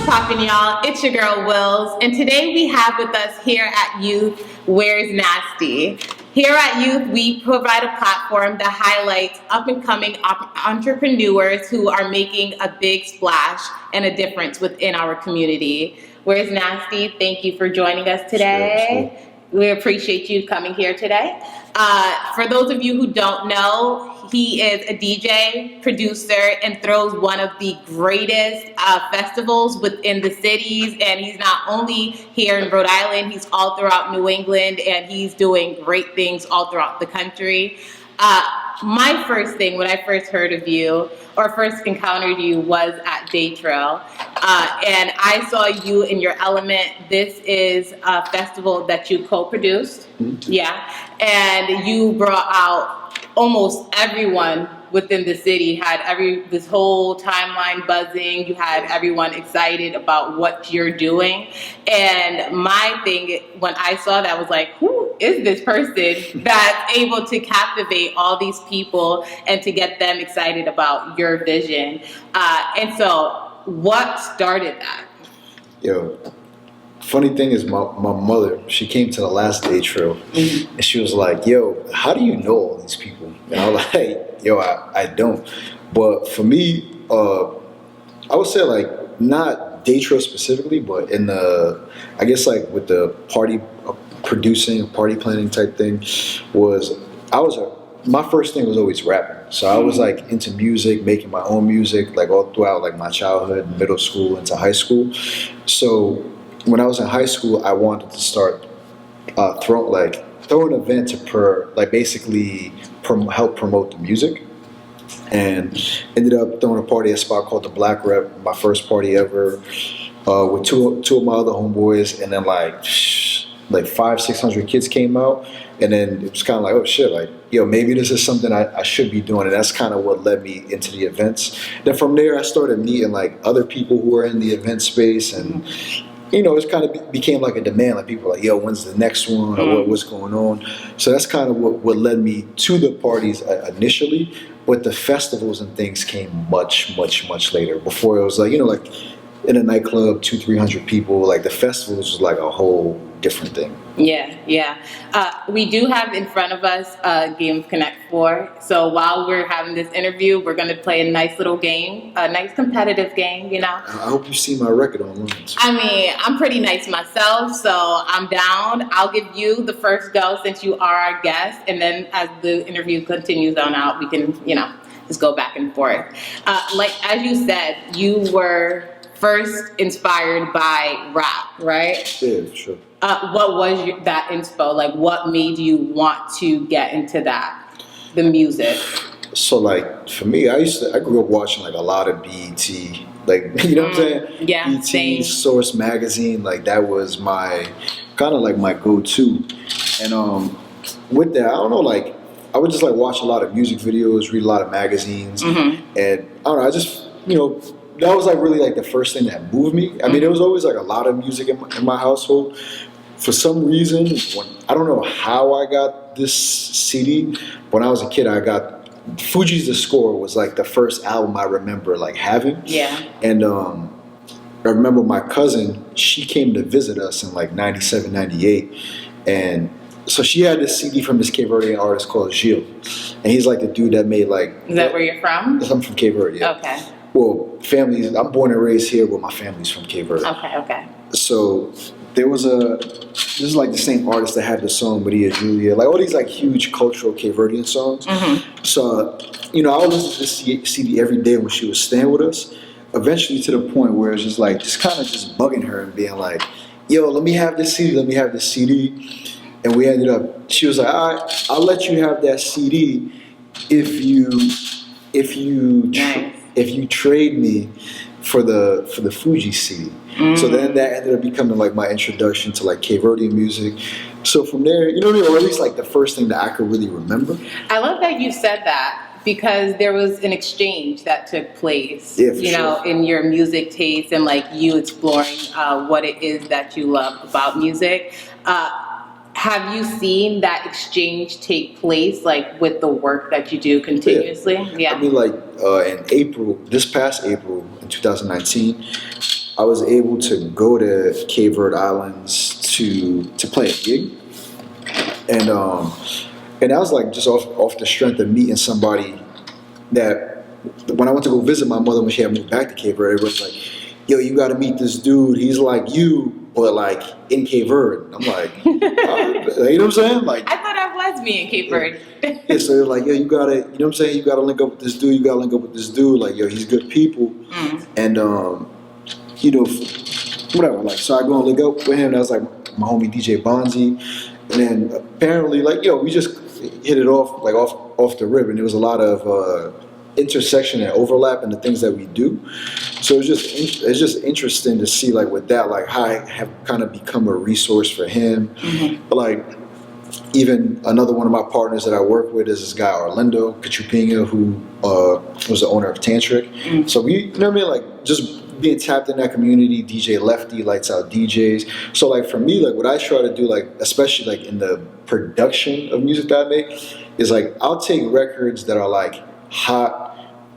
poppin', y'all? It's your girl Wills, and today we have with us here at Youth, Where's Nasty? Here at Youth, we provide a platform that highlights up-and-coming entrepreneurs who are making a big splash and a difference within our community. Where's Nasty? Thank you for joining us today. Sure. We appreciate you coming here today. For those of you who don't know, he is a DJ, producer, and throws one of the greatest festivals within the cities. And he's not only here in Rhode Island, he's all throughout New England, and he's doing great things all throughout the country. My first thing, when I first heard of you, or first encountered you, was at TRILL. And I saw you in your element. This is a festival that you co-produced. Mm-hmm. Yeah. And you brought out almost everyone within the city, had this whole timeline buzzing. You had everyone excited about what you're doing. And my thing, when I saw that, was like, who is this person that's able to captivate all these people and to get them excited about your vision? And so what started that? Yo, funny thing is, my mother, she came to the last day TRILL, mm-hmm. and she was like, yo, how do you know all these people? And I was like, yo, I don't. But for me, I would say, like, not day TRILL specifically, but in the, I guess, like, with the party producing, party planning type thing, my first thing was always rapping. So I was like into music, making my own music, like all throughout like my childhood, middle school, into high school. So when I was in high school, I wanted to start throw an event to basically help promote the music, and ended up throwing a party at a spot called the Black Rep, my first party ever, with two of my other homeboys, and then like 500-600 kids came out, and then it was kind of like, oh shit, like, yo, maybe this is something I should be doing, and that's kind of what led me into the events. Then from there, I started meeting like other people who were in the event space, and you know, it kind of became like a demand. Like people were like, yo, when's the next one, or what's going on? So that's kind of what led me to the parties initially, but the festivals and things came much later. Before it was like, you know, like in a nightclub, 200-300 people. Like the festivals was like a whole different thing. Yeah. We do have in front of us a game of Connect 4. So while we're having this interview, we're going to play a nice little game, a nice competitive game, you know. I hope you see my record online. I mean, I'm pretty nice myself, so I'm down. I'll give you the first go since you are our guest. And then as the interview continues on out, we can, you know, just go back and forth. Like, as you said, you were first inspired by rap, right? Yeah, sure. What was that inspo? Like, what made you want to get into that, the music? So, like, for me, I grew up watching like a lot of BET, like, you know what I'm saying? Yeah, BET, same. Source Magazine, like that was my kind of like my go-to. And with that, I don't know, like I would just like watch a lot of music videos, read a lot of magazines, and I don't know, I just, you know, that was like really like the first thing that moved me. I mean, there was always like a lot of music in my household. For some reason, I don't know how I got this CD. When I was a kid, I got Fuji's The Score was like the first album I remember like having. Yeah. And I remember my cousin, she came to visit us in like 97, 98. And so she had this CD from this Cape Verdean artist called Gilles. And he's like the dude that made like... Is that where you're from? I'm from Cape Verde, yeah. Okay. Well, I'm born and raised here, but my family's from Cape Verde. Okay. So this is like the same artist that had the song Maria Julia, like all these like huge cultural Cape Verdean songs. So, you know, I would listen to this CD every day when she was staying with us, eventually to the point where it's just like, just kind of just bugging her and being like, yo, let me have this CD. And we ended up, she was like, all right, I'll let you have that CD if you trade me for the Fuji CD. So then that ended up becoming like my introduction to like Cape Verdean music. So from there, you know what I mean? Or at least like the first thing that I could really remember. I love that you said that, because there was an exchange that took place, you know, in your music taste and like you exploring what it is that you love about music. Have you seen that exchange take place, like with the work that you do continuously? Yeah. I mean, like in April, this past April in 2019, I was able to go to Cape Verde Islands to play a gig, and that was like just off the strength of meeting somebody that when I went to go visit my mother when she had moved back to Cape Verde, it was like, yo, you got to meet this dude. He's like you, but like in Cape Verde. I'm like, you know what I'm saying? Like, I thought I was me in Cape Verde. yeah, so they're like, yo, you gotta, you know what I'm saying? You gotta link up with this dude. You gotta link up with this dude. Like, yo, he's good people, and you know, whatever. Like, so I go and link up with him. That was like my homie DJ Fonzie, and then apparently, like, yo, we just hit it off like off the rip, and there was a lot of intersection and overlap in the things that we do. So it's just interesting to see like with that, like how I have kind of become a resource for him. Like even another one of my partners that I work with is this guy Orlando Cachupinha, who was the owner of Tantric. So we, you know what I mean, like just being tapped in that community. DJ Lefty, Lights Out DJs. So like for me, like what I try to do, like especially like in the production of music that I make, is like I'll take records that are like hot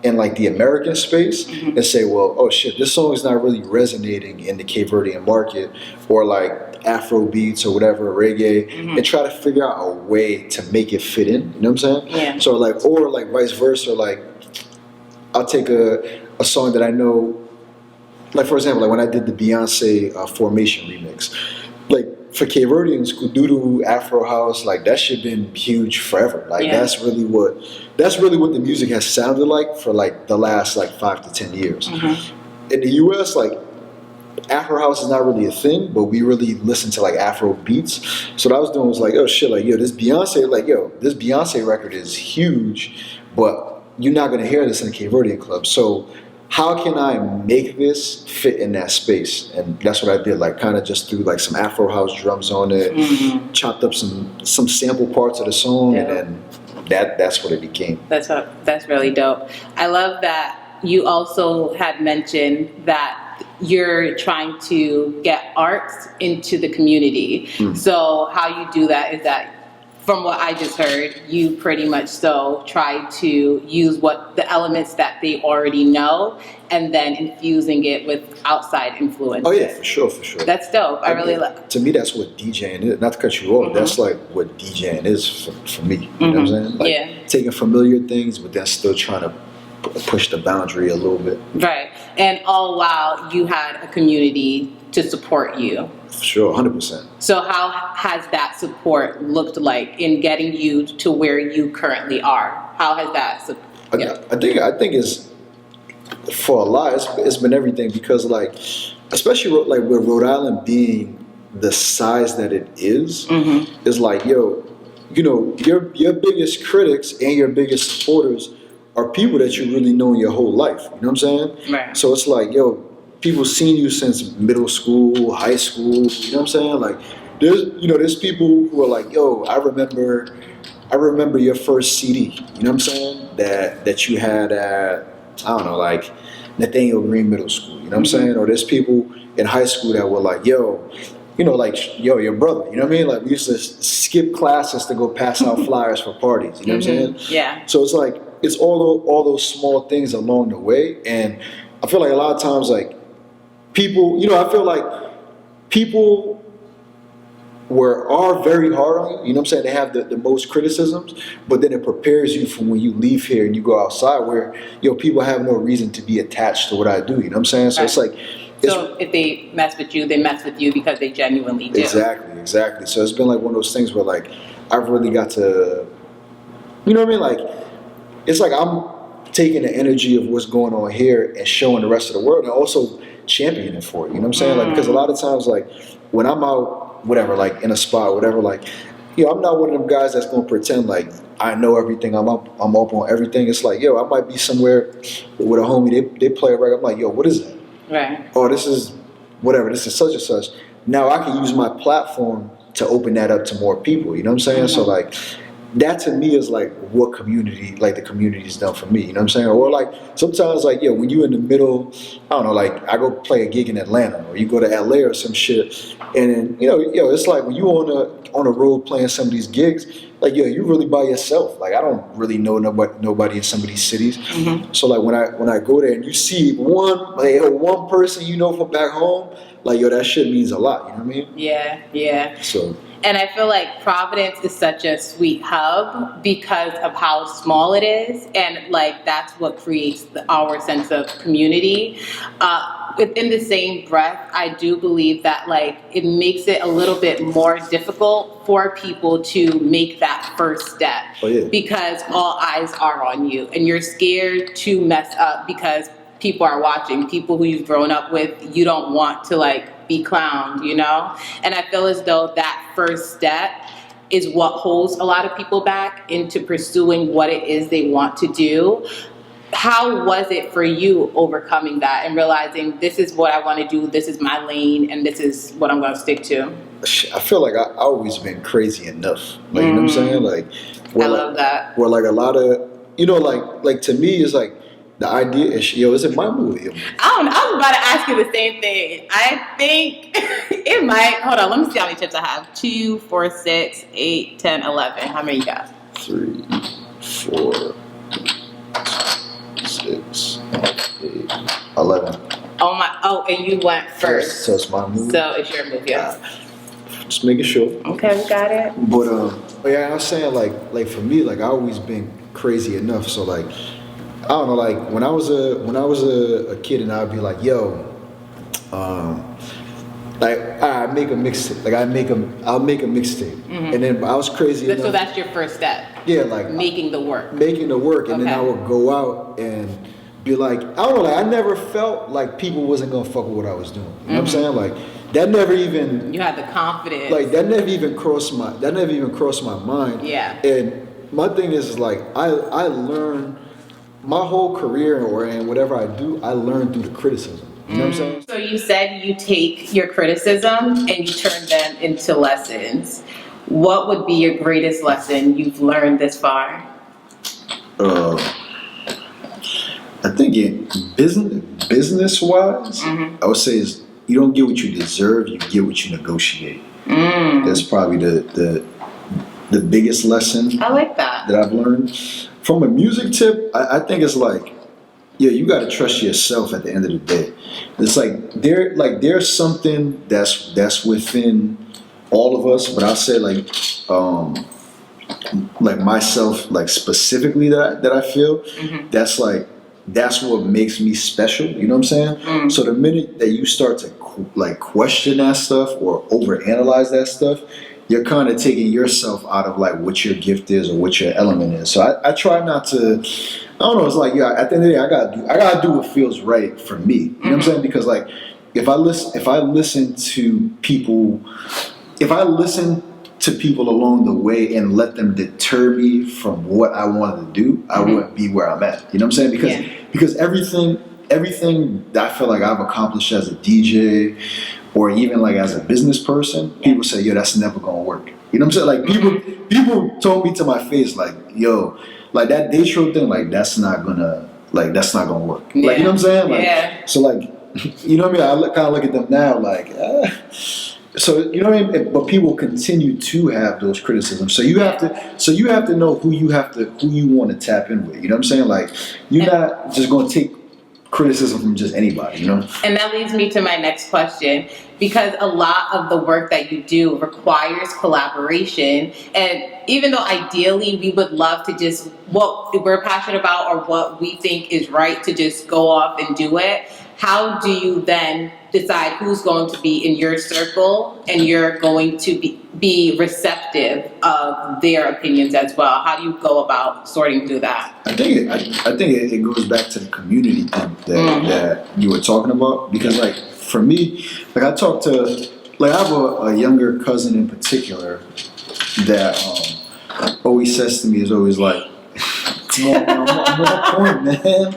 in like the American space and say, well, oh shit, this song is not really resonating in the Cape Verdean market, or like Afro beats or whatever, reggae, and try to figure out a way to make it fit in. You know what I'm saying? Yeah. So like, or like vice versa, like I'll take a song that I know, like for example, like when I did the Beyonce Formation remix, like for Cape Verdeans, Kududu, Afro House, like that shit been huge forever. Like that's really what the music has sounded like for like the last like 5 to 10 years. In the US, like Afro House is not really a thing, but we really listen to like Afro beats. So what I was doing was like, oh shit, like yo, this Beyonce record is huge, but you're not gonna hear this in a Cape Verdean club. So how can I make this fit in that space? And that's what I did, like kind of just threw like some Afro house drums on it, chopped up some sample parts of the song, and then that's what it became. That's really dope. I love that you also had mentioned that you're trying to get arts into the community. So how you do that is that, from what I just heard, you pretty much so try to use the elements that they already know and then infusing it with outside influences. Oh yeah, for sure. That's dope. I really like. To me, that's what DJing is. Not to cut you off, that's like what DJing is for me. You know what I'm saying? Like taking familiar things, but then still trying to push the boundary a little bit. Right, and all while you had a community to support you. For sure, 100%. So how has that support looked like in getting you to where you currently are? How has that I think it's, for a lot, it's been everything, because like, especially like with Rhode Island being the size that it is like, yo, you know, your biggest critics and your biggest supporters are people that you really know in your whole life. You know what I'm saying? Right. So it's like, yo, people seen you since middle school, high school. You know what I'm saying? Like, there's people who are like, yo, I remember your first CD. You know what I'm saying? That you had at, I don't know, like Nathaniel Green Middle School. You know what I'm saying? Or there's people in high school that were like, yo, you know, like, yo, your brother. You know what I mean? Like, we used to skip classes to go pass out flyers for parties. You know what I'm saying? Yeah. So it's like, it's all those small things along the way. And I feel like a lot of times, like, people, you know, I feel like people are very hard on you. You know what I'm saying? They have the most criticisms, but then it prepares you for when you leave here and you go outside, where, you know, people have no reason to be attached to what I do. You know what I'm saying? So it's like, so if they mess with you, they mess with you because they genuinely do. Exactly. So it's been like one of those things where, like, I've really got to, you know what I mean? Like, it's like I'm taking the energy of what's going on here and showing the rest of the world, and also championing it for it. You know what I'm saying? Like, because a lot of times, like, when I'm out, whatever, like in a spot, whatever, like, you know, I'm not one of them guys that's gonna pretend like I know everything. I'm up on everything. It's like, yo, I might be somewhere with a homie. They play a record. I'm like, yo, what is that? Right. Oh, this is whatever. This is such and such. Now I can use my platform to open that up to more people. You know what I'm saying? So like, that to me is like what community, like the community's done for me, you know what I'm saying? Or like sometimes like, when you in the middle, I don't know, like I go play a gig in Atlanta or you go to LA or some shit, and then, it's like when you on a road playing some of these gigs, like, you really by yourself. Like I don't really know nobody in some of these cities. Mm-hmm. So like when I go there and you see one person from back home, like that shit means a lot, you know what I mean? Yeah. So. And I feel like Providence is such a sweet hub because of how small it is, and like that's what creates our sense of community. Within the same breath, I do believe that like it makes it a little bit more difficult for people to make that first step. Oh, yeah. Because all eyes are on you, and you're scared to mess up because people are watching, people who you've grown up with. You don't want to like be clowned, And I feel as though that first step is what holds a lot of people back into pursuing what it is they want to do. How was it for you overcoming that and realizing this is what I want to do, this is my lane, and this is what I'm going to stick to? I feel like I always been crazy enough. Like, you know what I'm saying? Like, I love that. Where like a lot of, like to me it's like, the idea is, is it my movie? I don't know. I was about to ask you the same thing. I think it might. Hold on. Let me see how many chips I have. 2, 4, 6, 8, 10, 11. How many you got? 3, 4, 6, 8, 11. Oh, and you went first. So it's my movie? So it's your movie, yes. Just making sure. Okay, we got it. But I was saying like for me, like I always been crazy enough. So like, I don't know, like when I was a kid and I'd be like, like I make a mixtape, like I'll make a mixtape, mm-hmm. and then I was crazy enough. So that's your first step. Yeah, like making the work, and then I would go out and be like, I don't know, like I never felt like people wasn't gonna fuck with what I was doing. You know mm-hmm. what I'm saying? Like that never even. You had the confidence. Like that never even crossed my mind. Yeah. And my thing is like I learned. My whole career and whatever I do, I learn through the criticism. You know what I'm saying? So you said you take your criticism and you turn them into lessons. What would be your greatest lesson you've learned this far? I think business-wise, mm-hmm. I would say is you don't get what you deserve, you get what you negotiate. That's probably the biggest lesson. I like that I've learned. From a music tip, I think it's like, you got to trust yourself at the end of the day. It's like there's something that's within all of us, but I'll say like myself, like specifically that I feel, mm-hmm. that's what makes me special. You know what I'm saying? Mm. So the minute that you start to question that stuff or overanalyze that stuff, you're kind of taking yourself out of like what your gift is or what your element is. So I try not to. I don't know. It's like at the end of the day, I gotta do what feels right for me. You know what I'm saying? Because like if I listen to people along the way and let them deter me from what I wanted to do, I wouldn't be where I'm at. You know what I'm saying? Because everything that I feel like I've accomplished as a DJ or even like as a business person, people say, that's never gonna work. You know what I'm saying? Like people told me to my face, like, like that Daytro thing, like that's not gonna work. Yeah. Like, you know what I'm saying? Like, so like, you know what I mean? I kind of look at them now like, so you know what I mean? But people continue to have those criticisms. So you have to know who you want to tap in with. You know what I'm saying? Like you're not just gonna take criticism from just anybody, you know? And that leads me to my next question, because a lot of the work that you do requires collaboration, and even though ideally we would love to just what we're passionate about or what we think is right to just go off and do it, how do you then decide who's going to be in your circle and you're going to be receptive of their opinions as well? How do you go about sorting through that? I think it goes back to the community thing that you were talking about, because like for me, like I talk to, like I have a younger cousin in particular that always says to me, is always like, I'm on point, man.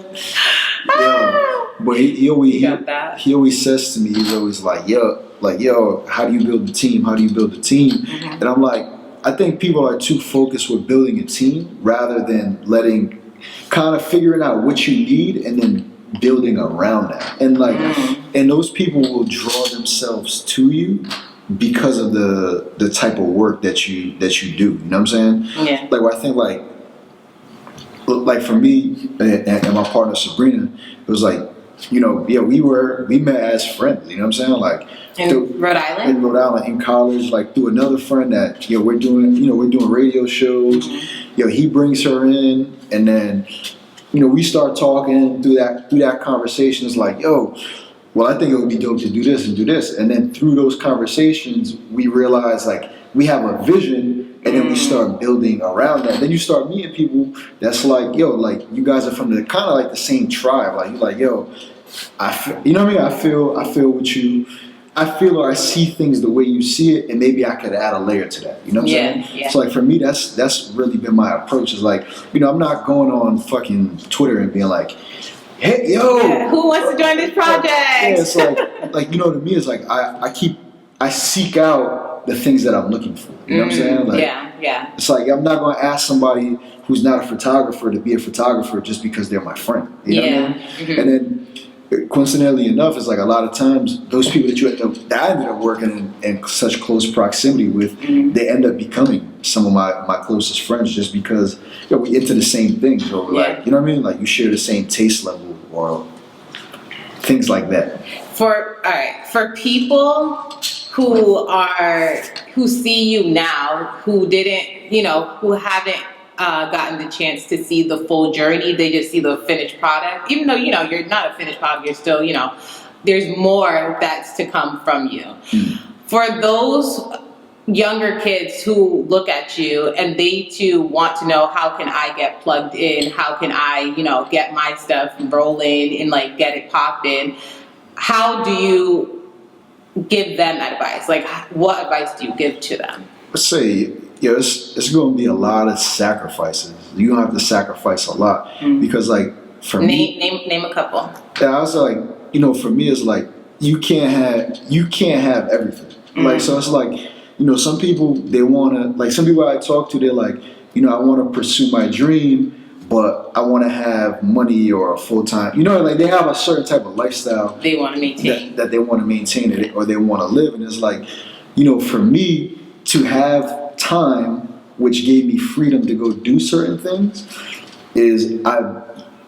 Yeah. But he always says to me, he's always like, yo, how do you build the team? How do you build the team? Mm-hmm. And I'm like, I think people are too focused with building a team rather than kind of figuring out what you need and then building around that. And like, and those people will draw themselves to you because of the type of work that you do. You know what I'm saying? Yeah. Like, I think like for me and my partner Sabrina, it was like, you know, yeah, we met as friends. You know what I'm saying? Like in Rhode Island. In Rhode Island, in college, like through another friend that we're doing radio shows. He brings her in, and then we start talking through that conversation. It's like, well, I think it would be dope to do this and do this. And then through those conversations, we realize like we have a vision, and then we start building around that. Then you start meeting people that's like, like you guys are from the kind of like the same tribe. Like you're like, I feel, you know what I mean? I feel with you. I feel or I see things the way you see it, and maybe I could add a layer to that. You know what I'm saying? Yeah. So like for me, that's really been my approach. Is like, I'm not going on fucking Twitter and being like, hey, who wants to join this project? Yeah, it's like to me, it's like I seek out the things that I'm looking for. You know what I'm saying? Like, yeah. It's like I'm not going to ask somebody who's not a photographer to be a photographer just because they're my friend. You know what I mean? Mm-hmm. And then coincidentally enough, it's like a lot of times those people that I ended up working in such close proximity with, they end up becoming some of my closest friends just because we into the same things, or like, you know what I mean? Like you share the same taste level or things like that. For people who see you now, who didn't, who haven't gotten the chance to see the full journey, they just see the finished product. Even though you're not a finished product, you're still there's more that's to come from you. For those younger kids who look at you and they too want to know, how can I get plugged in? How can I get my stuff rolling and like get it popping? How do you give them advice? Like, what advice do you give to them? Let's say, it's going to be a lot of sacrifices. You're going to have to sacrifice a lot because, like, for me, name a couple. Yeah, I was like, for me, it's like you can't have everything. Like, so it's like, some people they want to, like, some people I talk to, they're like, I want to pursue my dream, but I want to have money or a full time. Like they have a certain type of lifestyle they want to maintain that they want to maintain or they want to live, and it's like, for me to have time, which gave me freedom to go do certain things, is I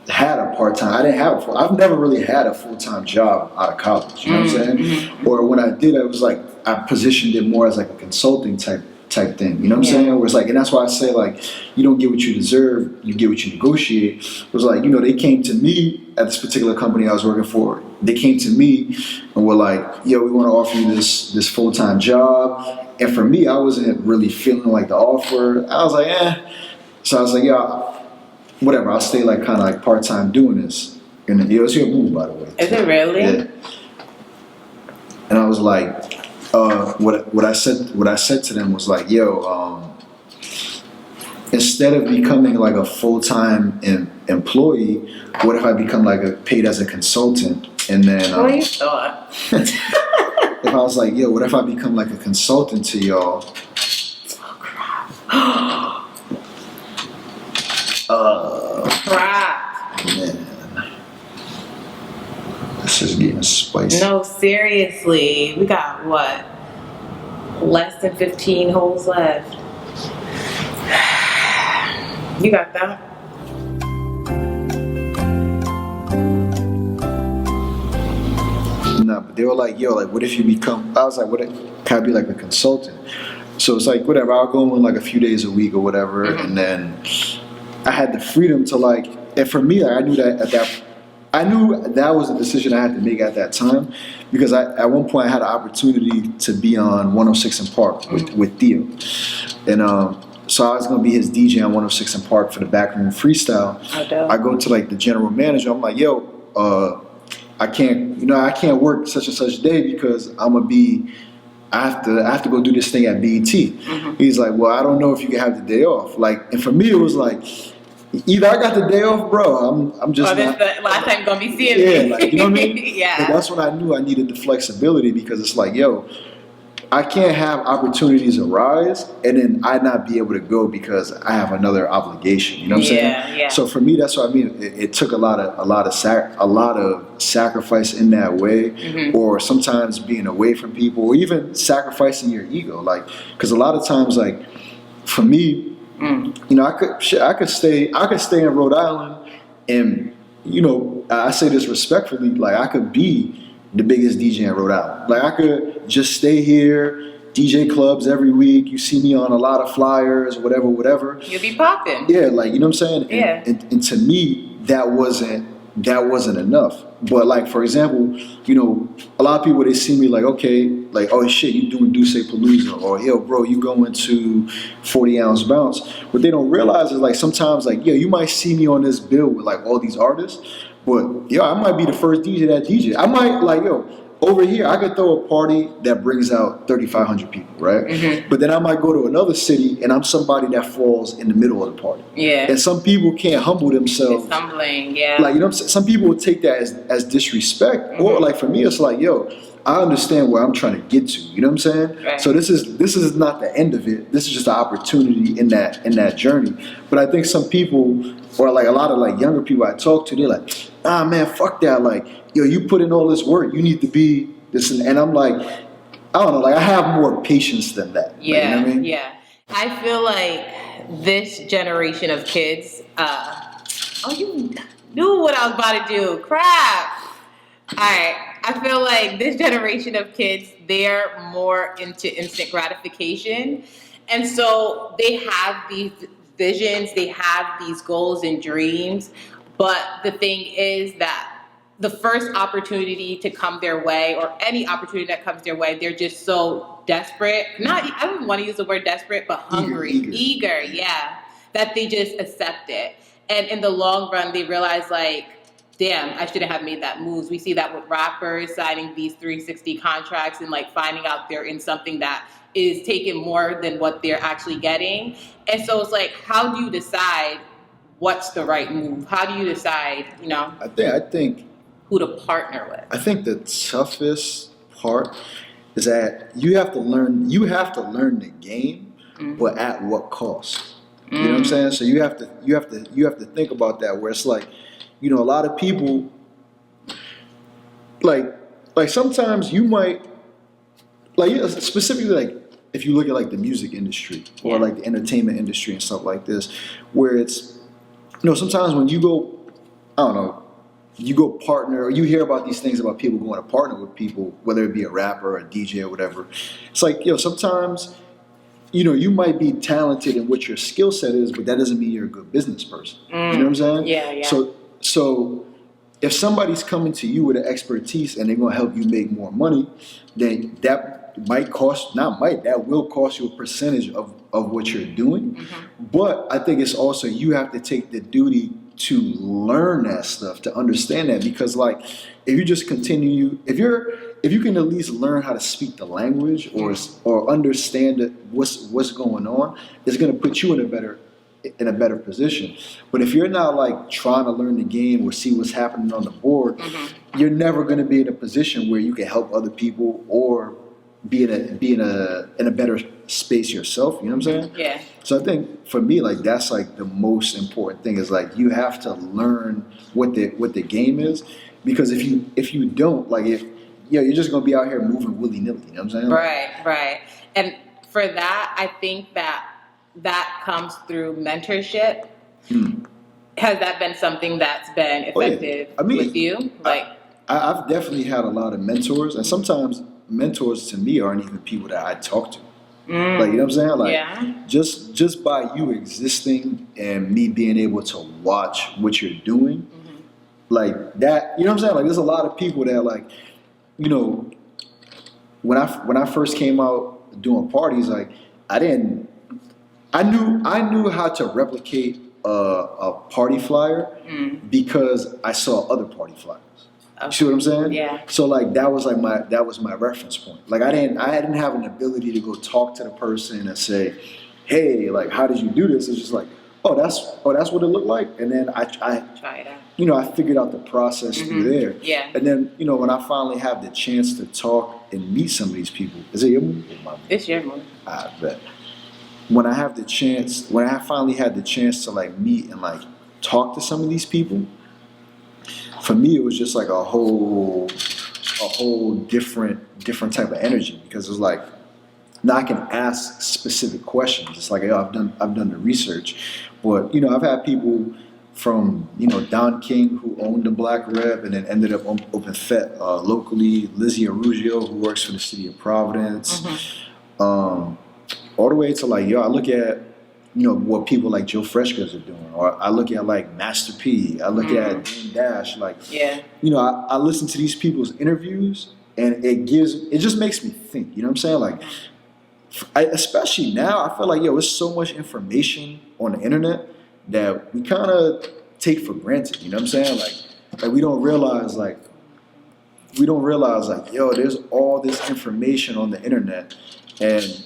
had a part-time. I've never really had a full-time job out of college. You know what I'm saying? Or when I did, I was like, I positioned it more as like a consulting type thing. You know what I'm saying? Where it's like, and that's why I say like, you don't get what you deserve, you get what you negotiate. It was like, they came to me at this particular company I was working for. They came to me and were like, we want to offer you this full-time job. And for me, I wasn't really feeling like the offer. I was like, So I was like, whatever, I'll stay like kind of like part-time doing this. And it's your move, by the way. Is it really? Yeah. And I was like, what I said to them was like, instead of becoming like a full-time employee, what if I become like paid as a consultant? And then what you thought? if I was like, what if I become like a consultant to y'all? Oh crap. Crap. Man, this is getting spicy. No, seriously, we got what? Less than 15 holes left. You got that? No, but they were like, like, what if you become, I was like, what if, can I be like a consultant? So it's like, whatever, I'll go in like a few days a week or whatever, and then I had the freedom to like, and for me, I knew that was a decision I had to make at that time, because at one point I had an opportunity to be on 106 and Park with Theo, and so I was gonna be his DJ on 106 and Park for the Backroom Freestyle. I go to like the general manager, I'm like, I can't work such and such day because I have to go do this thing at BET. He's like, well, I don't know if you can have the day off. Like, and for me, it was like, either I got the day off, bro. I'm just. This the last time you're gonna be seeing me. Like, you know what I mean? Yeah. But that's when I knew I needed the flexibility, because it's like, I can't have opportunities arise and then I not be able to go because I have another obligation. You know what I'm saying? Yeah. So for me, that's what I mean. It took a lot of sacrifice in that way, or sometimes being away from people, or even sacrificing your ego. Like, because a lot of times, like for me, you know, I could stay in Rhode Island, and you know, I say this respectfully, like I could be the biggest DJ in Rhode Island. Like I could just stay here, DJ clubs every week. You see me on a lot of flyers, whatever. You'll be popping. Yeah, like you know what I'm saying. Yeah. And to me, that wasn't enough. But like for example, you know, a lot of people they see me like, okay, like oh shit, you doing Dusse Palooza, or yo bro, you going to 40-ounce bounce. What they don't realize is like sometimes like yo, you might see me on this bill with like all these artists. But yo, I might be the first DJ that DJ. I might like yo over here. I could throw a party that brings out 3,500 people, right? But then I might go to another city and I'm somebody that falls in the middle of the party. Yeah. And some people can't humble themselves. It's humbling, yeah. Like you know, what I'm saying? Some people would take that as disrespect, or like for me, it's like yo, I understand where I'm trying to get to. You know what I'm saying? Right. So this is not the end of it. This is just an opportunity in that journey. But I think some people, or like a lot of like younger people I talk to, they're like, ah man, fuck that. Like yo, you put in all this work. You need to be this, and I'm like, I don't know. Like I have more patience than that. Yeah, like, you know what I mean? yeah. I feel like this generation of kids. Oh, you knew what I was about to do. Crap. All right. I feel like this generation of kids, they're more into instant gratification. And so they have these visions, they have these goals and dreams. But the thing is that the first opportunity to come their way, or any opportunity that comes their way, they're just so desperate. I don't want to use the word desperate, but hungry, eager, yeah, that they just accept it. And in the long run, they realize like, damn, I shouldn't have made that move. We see that with rappers signing these 360 contracts and like finding out they're in something that is taking more than what they're actually getting. And so it's like, how do you decide what's the right move? How do you decide, you know? I think who to partner with. I think the toughest part is that you have to learn the game, but at what cost? You know what I'm saying? So you have to think about that, where it's like, you know, a lot of people like sometimes you might like specifically like if you look at like the music industry or like the entertainment industry and stuff like this, where it's, you know, sometimes when you go, I don't know, you go partner, or you hear about these things about people going to partner with people, whether it be a rapper or a DJ or whatever. It's like, you know, sometimes, you know, you might be talented in what your skill set is, but that doesn't mean you're a good business person. You know what I'm saying? Yeah. So if somebody's coming to you with an expertise and they're going to help you make more money, then that will cost you a percentage of what you're doing. But I think it's also, you have to take the duty to learn that stuff, to understand that, because like if you just continue, if you can at least learn how to speak the language or understand what's going on, it's going to put you in a better position. But if you're not like trying to learn the game or see what's happening on the board, you're never going to be in a position where you can help other people or be in a better space yourself. You know what I'm saying? Yeah. So I think for me, like that's like the most important thing, is like you have to learn what the game is, because if you don't, like you're just gonna be out here moving willy nilly. You know what I'm saying? Right. And for that, I think that comes through mentorship. Has that been something that's been effective with you? Like, I've definitely had a lot of mentors, and sometimes mentors to me aren't even people that I talk to. Like, you know what I'm saying? Like, just by you existing and me being able to watch what you're doing, like that, you know what I'm saying? Like, there's a lot of people that, like, you know, when I first came out doing parties, like, I knew how to replicate a party flyer because I saw other party flyers. You see what I'm saying? Yeah. So like that was my reference point. Like I didn't have an ability to go talk to the person and say, hey, like how did you do this? It's just like, that's what it looked like. And then I Try it out. I figured out the process through there. Yeah. And then, when I finally have the chance to talk and meet some of these people, is it your movie? It's your movie. I bet. When I finally had the chance to like meet and like talk to some of these people, for me it was just like a whole different type of energy, because it's like now I can ask specific questions. It's like, I've done the research, but I've had people from Don King, who owned the Black Rep and then ended up open FET locally, Lizzie Arugio, who works for the city of Providence, all the way to like I look at what people like Joe Freshgoods are doing, or I look at like Master P, I look at Dame Dash, like I listen to these people's interviews, and it just makes me think. You know what I'm saying? Like, especially now, I feel like there's so much information on the internet that we kind of take for granted. You know what I'm saying? Like we don't realize like there's all this information on the internet, and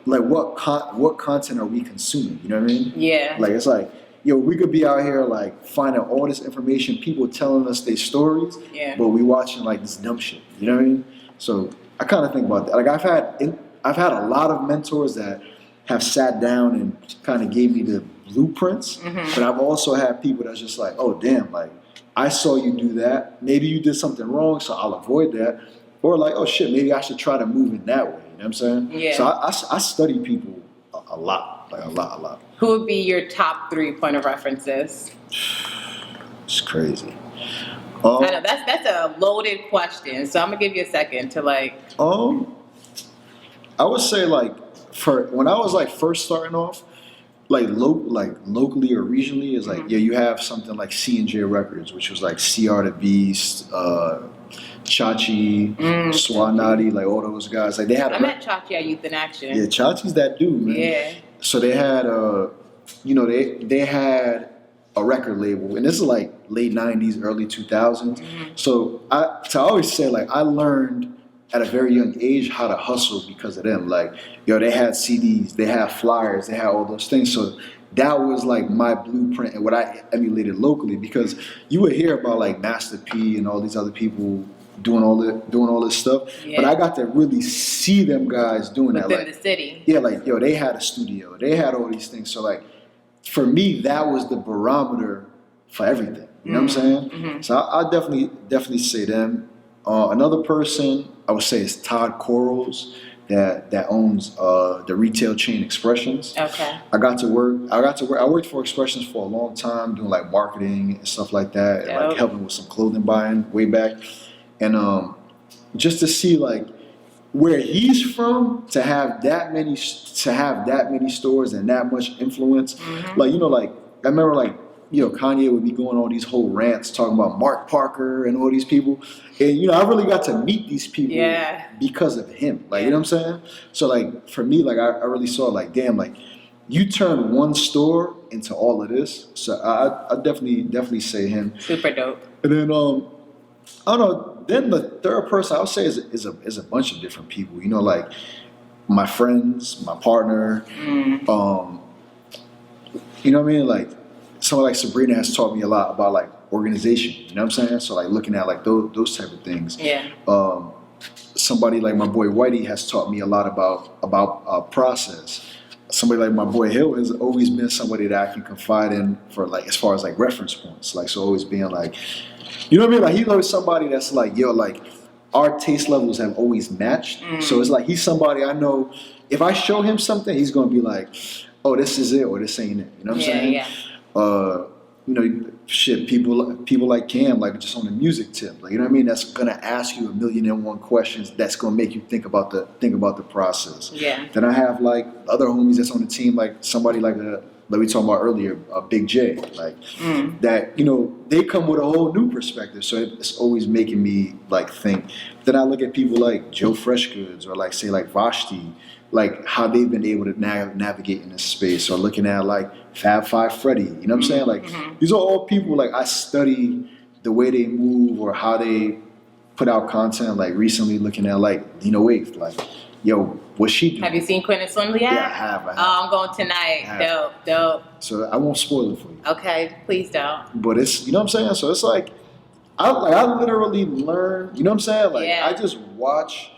like what content are we consuming? You know what I mean? Yeah. Like it's like, we could be out here like finding all this information, people telling us their stories, but we watching like this dumb shit. You know what I mean? So I kind of think about that. Like I've had a lot of mentors that have sat down and kind of gave me the blueprints, but I've also had people that's just like, oh damn, like I saw you do that. Maybe you did something wrong, so I'll avoid that. Or like, oh shit, maybe I should try to move in that way. You know what I'm saying? Yeah. So I study people a lot, like a lot. Who would be your top 3 point of references? It's crazy. I know that's a loaded question, so I'm gonna give you a second to like. I would say like when I was like first starting off, like locally or regionally, is like you have something like C&J Records, which was like CR the Beast, Chachi, Swanati, like all those guys. Like they had. I met Chachi at Youth in Action. Yeah, Chachi's that dude, man. Yeah. So they had they had a record label, and this is like late '90s, early 2000s. So I always say like I learned at a very young age how to hustle because of them. Like they had CDs, they had flyers, they had all those things. So that was like my blueprint and what I emulated locally, because you would hear about like Master P and all these other people doing all this stuff, but I got to really see them guys doing that. Like the city. Yeah, like they had a studio, they had all these things. So like for me, that was the barometer for everything. You know what I'm saying? So I definitely say them. Another person I would say is Todd Corals, that owns the retail chain Expressions. Okay. I worked for Expressions for a long time, doing like marketing and stuff like that, and like helping with some clothing buying way back. And just to see like where he's from, to have that many stores and that much influence, like like I remember like Kanye would be going on these whole rants talking about Mark Parker and all these people, and I really got to meet these people because of him. Like you know what I'm saying? So like for me, like I really saw like, damn, like you turn one store into all of this. So I definitely say him. Super dope. And then I don't know. Then the third person I would say is a bunch of different people. Like my friends, my partner. You know what I mean? Like someone like Sabrina has taught me a lot about like organization. You know what I'm saying? So like looking at like those type of things. Yeah. Somebody like my boy Whitey has taught me a lot about process. Somebody like my boy Hill has always been somebody that I can confide in for like as far as like reference points. Like so always being like, you know what I mean? Like he's always somebody that's like, like our taste levels have always matched. So it's like he's somebody I know if I show him something, he's gonna be like, oh, this is it or this ain't it. You know what I'm saying? Yeah. Shit, people like Cam, like just on the music tip, like you know what I mean? That's gonna ask you 1,000,001 questions. That's gonna make you think about the process. Yeah. Then I have like other homies that's on the team, like somebody like we talked about earlier, Big J, like that. They come with a whole new perspective. So it's always making me like think. Then I look at people like Joe Freshgoods or like say like Vashti, like how they've been able to navigate in this space, or looking at like Fab Five Freddy, you know what I'm saying? Like these are all people like I study the way they move or how they put out content. Like recently looking at like Dino Wave, like what she do. Have you seen Quinn and Swindle yet? Yeah, I have. Oh, I'm going tonight. Dope. So I won't spoil it for you. Okay, please don't. But it's, you know what I'm saying? So it's like, I literally learn, you know what I'm saying? Like, I just watch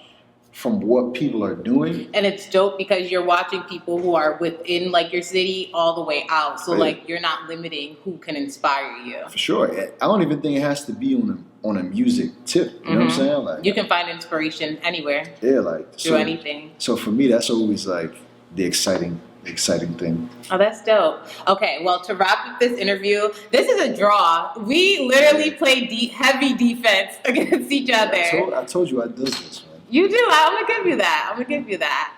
from what people are doing. And it's dope because you're watching people who are within like your city all the way out. So like you're not limiting who can inspire you. For sure. I don't even think it has to be on a music tip. You know what I'm saying? Like, you can find inspiration anywhere. Yeah, like through anything. So for me, that's always like the exciting thing. Oh, that's dope. Okay, well, to wrap up this interview, this is a draw. We literally played heavy defense against each other. I told you I does this, man. You do. I'm gonna give you that.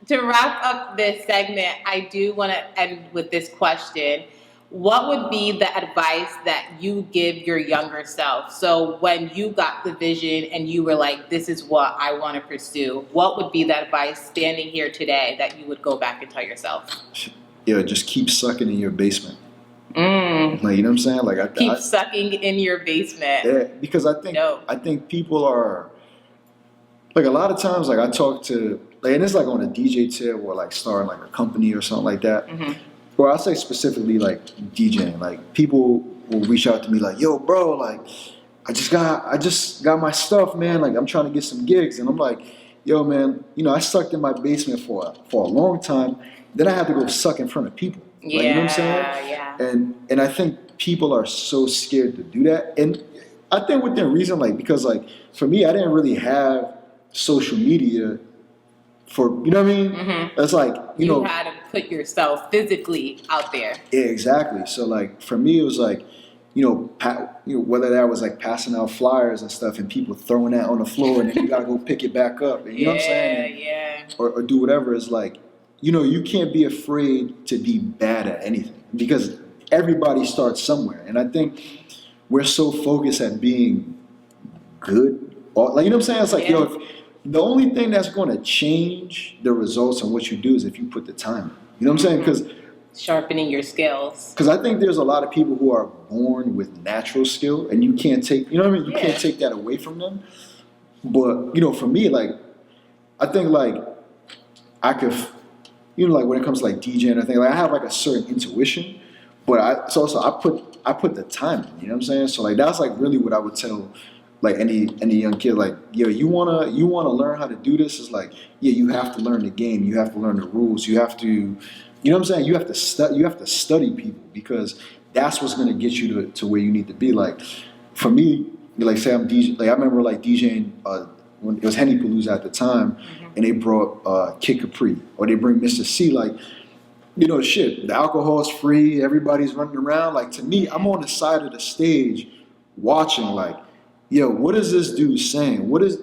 To wrap up this segment, I do want to end with this question. What would be the advice that you give your younger self? So when you got the vision and you were like, this is what I want to pursue, what would be the advice standing here today that you would go back and tell yourself? Yeah, just keep sucking in your basement. Like, you know what I'm saying? Like, keep sucking in your basement. Yeah, because I think people are, like, a lot of times, like, I talk to, like, and it's like on a DJ tip or like starting like a company or something like that. Or I'll say specifically like DJing, like people will reach out to me like, yo, bro, like I just got my stuff, man. Like I'm trying to get some gigs. And I'm like, yo, man, you know, I sucked in my basement for a long time. Then I had to go suck in front of people. Like, you know what I'm saying? Yeah. And I think people are so scared to do that. And I think within reason, like, because like for me, I didn't really have social media for, you know what I mean? It's like, you know, had to put yourself physically out there. Yeah, exactly. So like for me, it was like, you know, whether that was like passing out flyers and stuff and people throwing that on the floor and then you gotta go pick it back up. And, you know what I'm saying? Or do whatever. Is like, you know, you can't be afraid to be bad at anything because everybody starts somewhere. And I think we're so focused at being good. Like, you know what I'm saying? It's like, yo, the only thing that's going to change the results and what you do is if you put the time in. You know what I'm saying? Because sharpening your skills. Because I think there's a lot of people who are born with natural skill, and you can't take, you know what I mean? You can't take that away from them. But, you know, for me, like, I think, like, I could, you know, like, when it comes to, like, DJing, I think, like, I have, like, a certain intuition, but I put the time in, you know what I'm saying? So, like, that's, like, really what I would tell, like, any young kid, like, yo, you wanna learn how to do this? Is like, yeah, you have to learn the game, you have to learn the rules, you have to, you know what I'm saying? You have to study people because that's what's gonna get you to where you need to be. Like, for me, like, say I'm DJ, like, I remember like DJing when it was Henny Palooza at the time, and they brought Kid Capri, or they bring Mr. C, like, you know, shit, the alcohol's free, everybody's running around. Like, to me, I'm on the side of the stage watching, like, yo, what is this dude saying? What is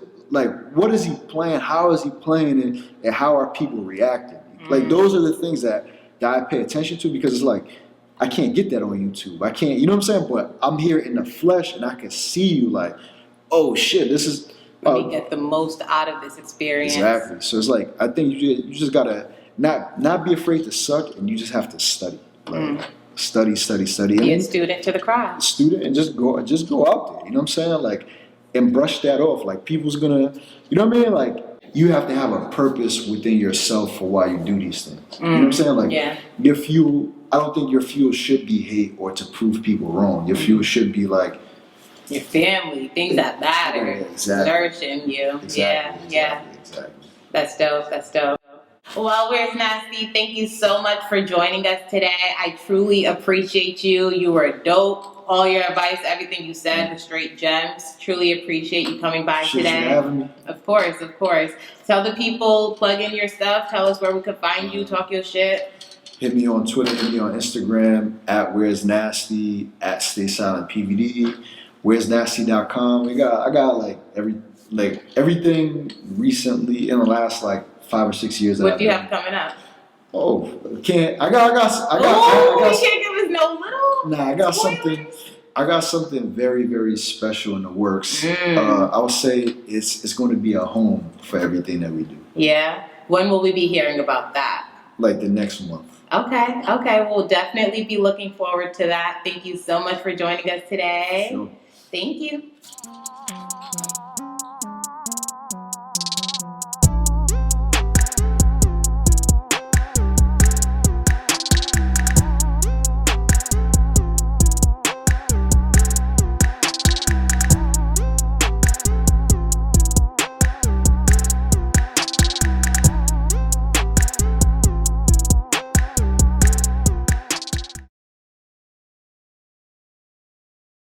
he playing? How is he playing? And how are people reacting? Like, those are the things that I pay attention to because it's like, I can't get that on YouTube. I can't, you know what I'm saying? But I'm here in the flesh and I can see you like, oh shit, this is. Let me get the most out of this experience. Exactly. So it's like, I think you just gotta not be afraid to suck, and you just have to study. Like, study. Be a student to the craft. Student, and just go out there. You know what I'm saying? Like, and brush that off. Like, people's gonna, you know what I mean? Like, you have to have a purpose within yourself for why you do these things. You know what I'm saying? Like, your fuel. I don't think your fuel should be hate or to prove people wrong. Your fuel should be like your family, things that matter, nourishing you. Exactly. That's dope. Well, Where's Nasty? Thank you so much for joining us today. I truly appreciate you. You were dope. All your advice, everything you said was straight gems. Truly appreciate you coming by today. For having me. Of course. Tell the people, plug in your stuff. Tell us where we can find you. Talk your shit. Hit me on Twitter. Hit me on Instagram at Where's Nasty, at Stay Silent PVD. Where'sNasty.com. I got like everything recently in the last like 5 or 6 years. What do you have coming up? Oh, can't. You can't give us no little. Nah, I got something very, very special in the works. I would say it's going to be a home for everything that we do. Yeah. When will we be hearing about that? Like the next month. Okay. We'll definitely be looking forward to that. Thank you so much for joining us today. Sure. Thank you.